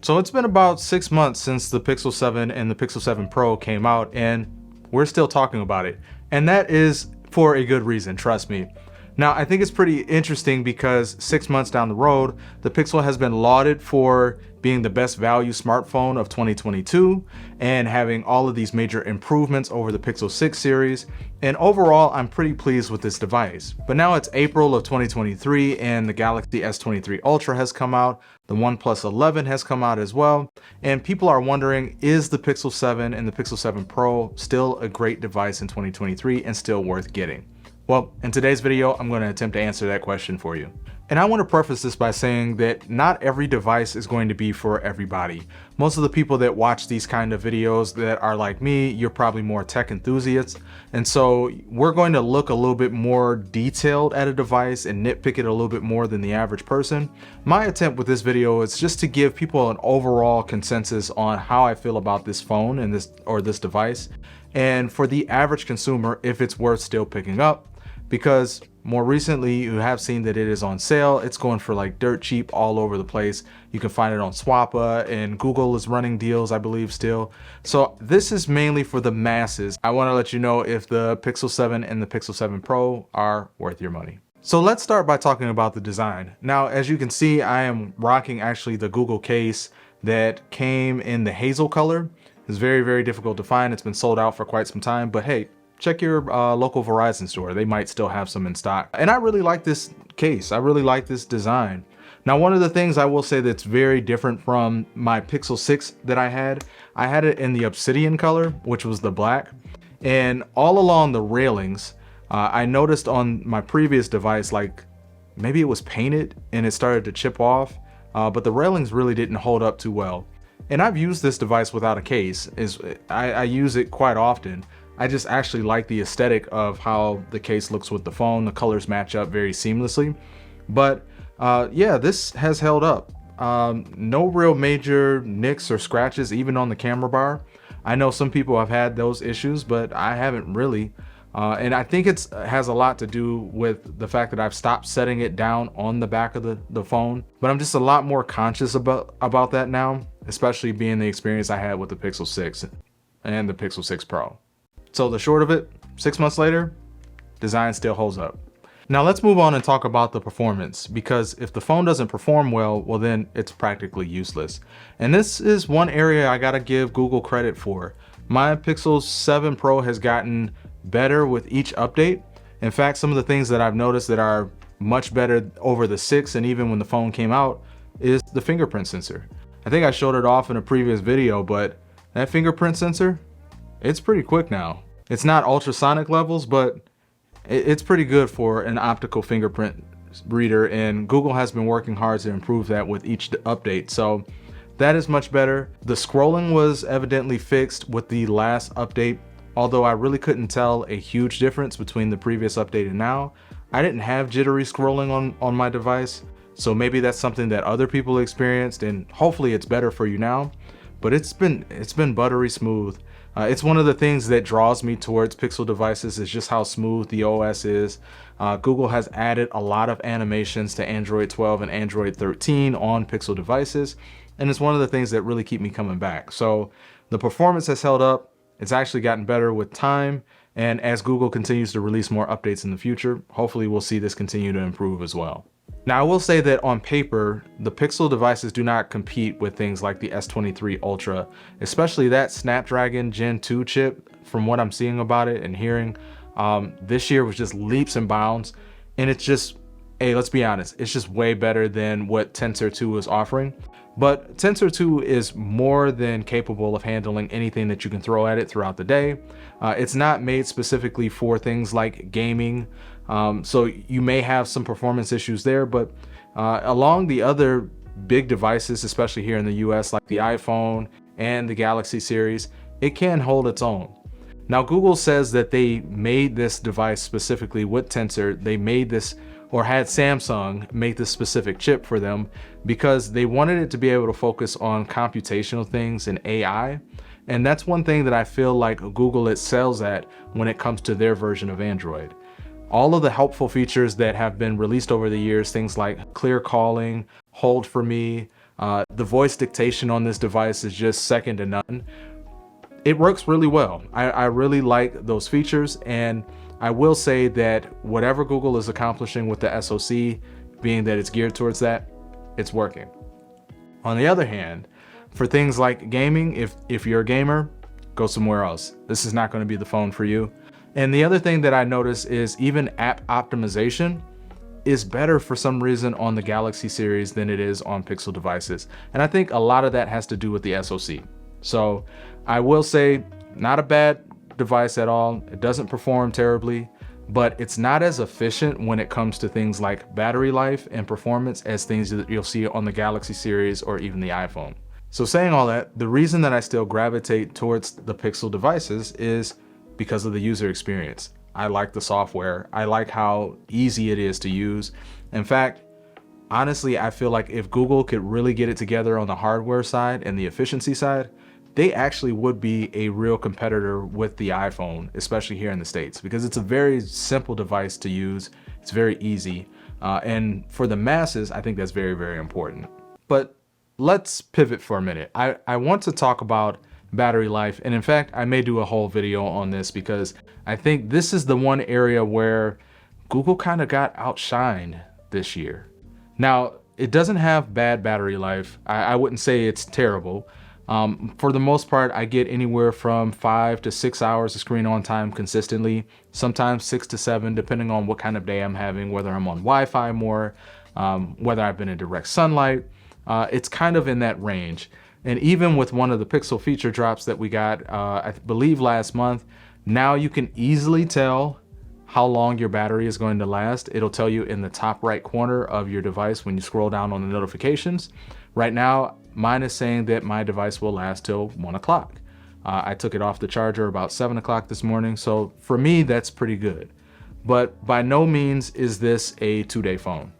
So it's been about 6 months since the Pixel 7 and the Pixel 7 Pro came out, and we're still talking about it. And that is for a good reason, trust me. Now, I think it's pretty interesting because 6 months down the road, the Pixel has been lauded for being the best value smartphone of 2022 and having all of these major improvements over the Pixel 6 series. And overall, I'm pretty pleased with this device. But now it's April of 2023 and the Galaxy S23 Ultra has come out. The OnePlus 11 has come out as well. And people are wondering, is the Pixel 7 and the Pixel 7 Pro still a great device in 2023 and still worth getting? Well, in today's video, I'm going to attempt to answer that question for you. And I want to preface this by saying that not every device is going to be for everybody. Most of the people that watch these kind of videos that are like me, you're probably more tech enthusiasts. And so we're going to look a little bit more detailed at a device and nitpick it a little bit more than the average person. My attempt with this video is just to give people an overall consensus on how I feel about this phone and this device. And for the average consumer, if it's worth still picking up. Because more recently you have seen that it is on sale. It's going for like dirt cheap all over the place. You can find it on Swappa, and Google is running deals, I believe, still. So this is mainly for the masses. I want to let you know if the Pixel 7 and the Pixel 7 Pro are worth your money. So let's start by talking about the design. Now, as you can see, I am rocking actually the Google case that came in the hazel color. It's very, very difficult to find. It's been sold out for quite some time, but hey, check your local Verizon store. They might still have some in stock. And I really like this case. I really like this design. Now, one of the things I will say that's very different from my Pixel 6 that I had it in the obsidian color, which was the black. And all along the railings, I noticed on my previous device, like maybe it was painted and it started to chip off, but the railings really didn't hold up too well. And I've used this device without a case. I use it quite often. I just actually like the aesthetic of how the case looks with the phone. The colors match up very seamlessly. But yeah, this has held up. No real major nicks or scratches, even on the camera bar. I know some people have had those issues, but I haven't really. And I think it has a lot to do with the fact that I've stopped setting it down on the back of the phone. But I'm just a lot more conscious about that now, especially being the experience I had with the Pixel 6 and the Pixel 6 Pro. So the short of it, 6 months later, design still holds up. Now let's move on and talk about the performance, because if the phone doesn't perform well, then it's practically useless. And this is one area I gotta give Google credit for. My Pixel 7 Pro has gotten better with each update. In fact, some of the things that I've noticed that are much better over the 6 and even when the phone came out is the fingerprint sensor. I think I showed it off in a previous video, but that fingerprint sensor, it's pretty quick now. It's not ultrasonic levels, but it's pretty good for an optical fingerprint reader, and Google has been working hard to improve that with each update. So that is much better. The scrolling was evidently fixed with the last update, although I really couldn't tell a huge difference between the previous update and now. I didn't have jittery scrolling on my device, so maybe that's something that other people experienced, and hopefully it's better for you now. But it's been buttery smooth. It's one of the things that draws me towards Pixel devices is just how smooth the OS is. Google has added a lot of animations to Android 12 and Android 13 on Pixel devices, and it's one of the things that really keep me coming back. So the performance has held up. It's actually gotten better with time, and as Google continues to release more updates in the future, hopefully we'll see this continue to improve as well. Now, I will say that on paper, the Pixel devices do not compete with things like the S23 Ultra, especially that Snapdragon Gen 2 chip. From what I'm seeing about it and hearing, this year was just leaps and bounds. And it's just, hey, let's be honest, it's just way better than what Tensor 2 is offering. But Tensor 2 is more than capable of handling anything that you can throw at it throughout the day. It's not made specifically for things like gaming. So you may have some performance issues there, but along the other big devices, especially here in the US, like the iPhone and the Galaxy series, it can hold its own. Now, Google says that they made this device specifically with Tensor. They made this, or had Samsung make this specific chip for them because they wanted it to be able to focus on computational things and AI. And that's one thing that I feel like Google excels at when it comes to their version of Android. All of the helpful features that have been released over the years, things like clear calling, hold for me, The voice dictation on this device is just second to none. It works really well. I really like those features, and I will say that whatever Google is accomplishing with the SoC, being that it's geared towards that, it's working. On the other hand, for things like gaming, if you're a gamer, go somewhere else. This is not going to be the phone for you. And the other thing that I noticed is even app optimization is better for some reason on the Galaxy series than it is on Pixel devices. And I think a lot of that has to do with the SoC. So I will say, not a bad device at all. It doesn't perform terribly, but it's not as efficient when it comes to things like battery life and performance as things that you'll see on the Galaxy series or even the iPhone. So saying all that, the reason that I still gravitate towards the Pixel devices is because of the user experience. I like the software. I like how easy it is to use. In fact, honestly, I feel like if Google could really get it together on the hardware side and the efficiency side, they actually would be a real competitor with the iPhone, especially here in the States, because it's a very simple device to use. It's very easy. And for the masses, I think that's very, very important. But let's pivot for a minute. I want to talk about battery life. And in fact, I may do a whole video on this because I think this is the one area where Google kind of got outshined this year. Now, it doesn't have bad battery life. I wouldn't say it's terrible. For the most part, I get anywhere from 5 to 6 hours of screen on time consistently, sometimes 6 to 7, depending on what kind of day I'm having, whether I'm on Wi-Fi more, whether I've been in direct sunlight. It's kind of in that range. And even with one of the Pixel feature drops that we got, I believe last month, now you can easily tell how long your battery is going to last. It'll tell you in the top right corner of your device when you scroll down on the notifications. Right now, mine is saying that my device will last till 1 o'clock. I took it off the charger about 7 o'clock this morning. So for me, that's pretty good. But by no means is this a 2-day phone.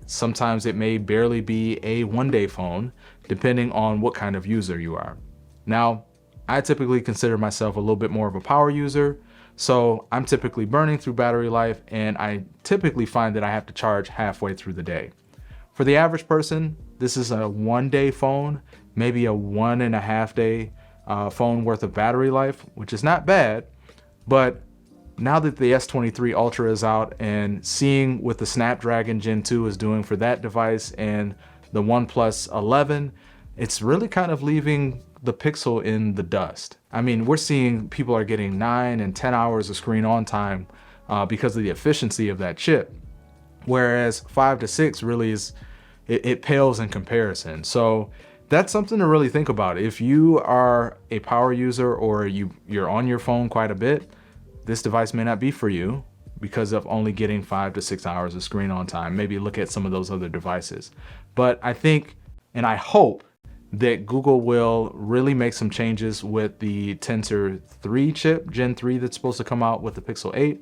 Sometimes it may barely be a 1-day phone, depending on what kind of user you are. Now, I typically consider myself a little bit more of a power user, so I'm typically burning through battery life, and I typically find that I have to charge halfway through the day. For the average person, this is a 1-day phone, maybe a 1.5 day phone worth of battery life, which is not bad. But now that the S23 Ultra is out and seeing what the Snapdragon Gen 2 is doing for that device and the OnePlus 11, it's really kind of leaving the Pixel in the dust. I mean, we're seeing people are getting 9 and 10 hours of screen on time because of the efficiency of that chip. Whereas 5 to 6 really is, it pales in comparison. So that's something to really think about. If you are a power user or you're on your phone quite a bit, this device may not be for you because of only getting 5 to 6 hours of screen on time. Maybe look at some of those other devices. But I think, and I hope, that Google will really make some changes with the Tensor 3 chip, Gen 3, that's supposed to come out with the Pixel 8.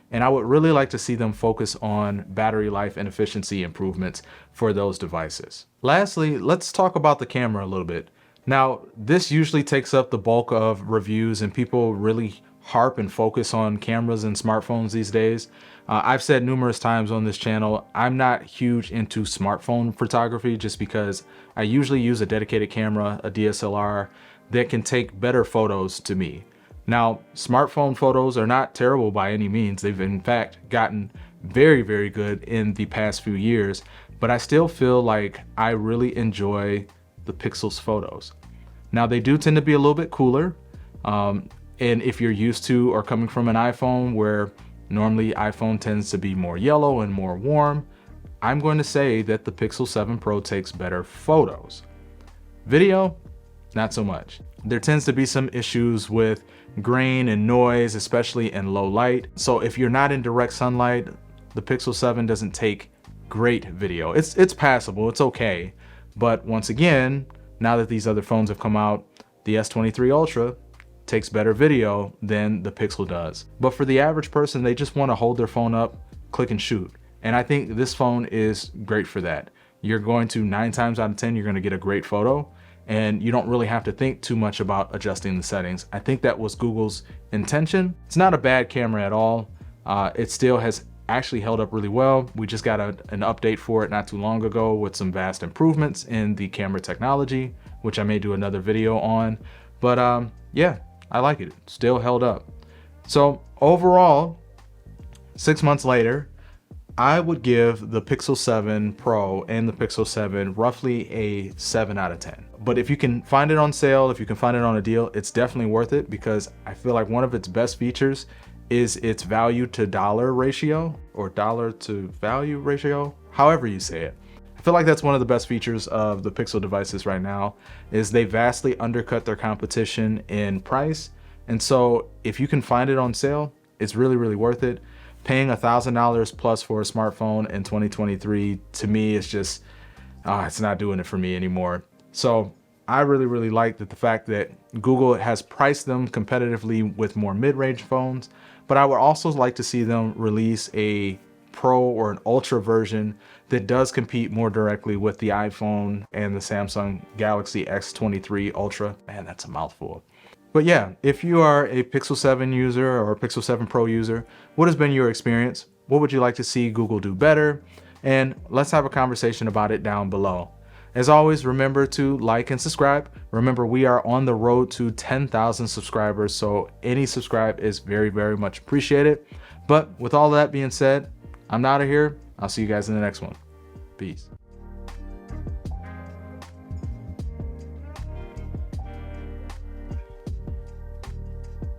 And I would really like to see them focus on battery life and efficiency improvements for those devices. Lastly, let's talk about the camera a little bit. Now, this usually takes up the bulk of reviews, and people really harp and focus on cameras and smartphones these days. I've said numerous times on this channel, I'm not huge into smartphone photography just because I usually use a dedicated camera, a DSLR, that can take better photos to me. Now, smartphone photos are not terrible by any means. They've in fact gotten very, very good in the past few years, but I still feel like I really enjoy the Pixel's photos. Now, they do tend to be a little bit cooler. And if you're used to or coming from an iPhone where normally iPhone tends to be more yellow and more warm, I'm going to say that the Pixel 7 Pro takes better photos. Video, not so much. There tends to be some issues with grain and noise, especially in low light. So if you're not in direct sunlight, the Pixel 7 doesn't take great video. It's passable, it's okay. But once again, now that these other phones have come out, the S23 Ultra takes better video than the Pixel does. But for the average person, they just want to hold their phone up, click and shoot. And I think this phone is great for that. You're going to 9 times out of 10, you're going to get a great photo, and you don't really have to think too much about adjusting the settings. I think that was Google's intention. It's not a bad camera at all. It still has actually held up really well. We just got an update for it not too long ago with some vast improvements in the camera technology, which I may do another video on. But yeah, I like it. Still held up. So overall, 6 months later, I would give the Pixel 7 Pro and the Pixel 7 roughly a 7 out of 10. But if you can find it on sale, if you can find it on a deal, it's definitely worth it, because I feel like one of its best features is its value to dollar ratio, or dollar to value ratio, however you say it. I feel like that's one of the best features of the Pixel devices right now, is they vastly undercut their competition in price. And so if you can find it on sale, it's really, really worth it. Paying $1,000 plus for a smartphone in 2023, to me, is just, it's not doing it for me anymore. So I really, really like the fact that Google has priced them competitively with more mid-range phones, but I would also like to see them release a Pro or an Ultra version that does compete more directly with the iPhone and the Samsung Galaxy S23 Ultra. Man, that's a mouthful. But yeah, if you are a Pixel 7 user or a Pixel 7 Pro user, what has been your experience? What would you like to see Google do better? And let's have a conversation about it down below. As always, remember to like and subscribe. Remember, we are on the road to 10,000 subscribers, so any subscribe is very, very much appreciated. But with all that being said, I'm out of here. I'll see you guys in the next one. Peace.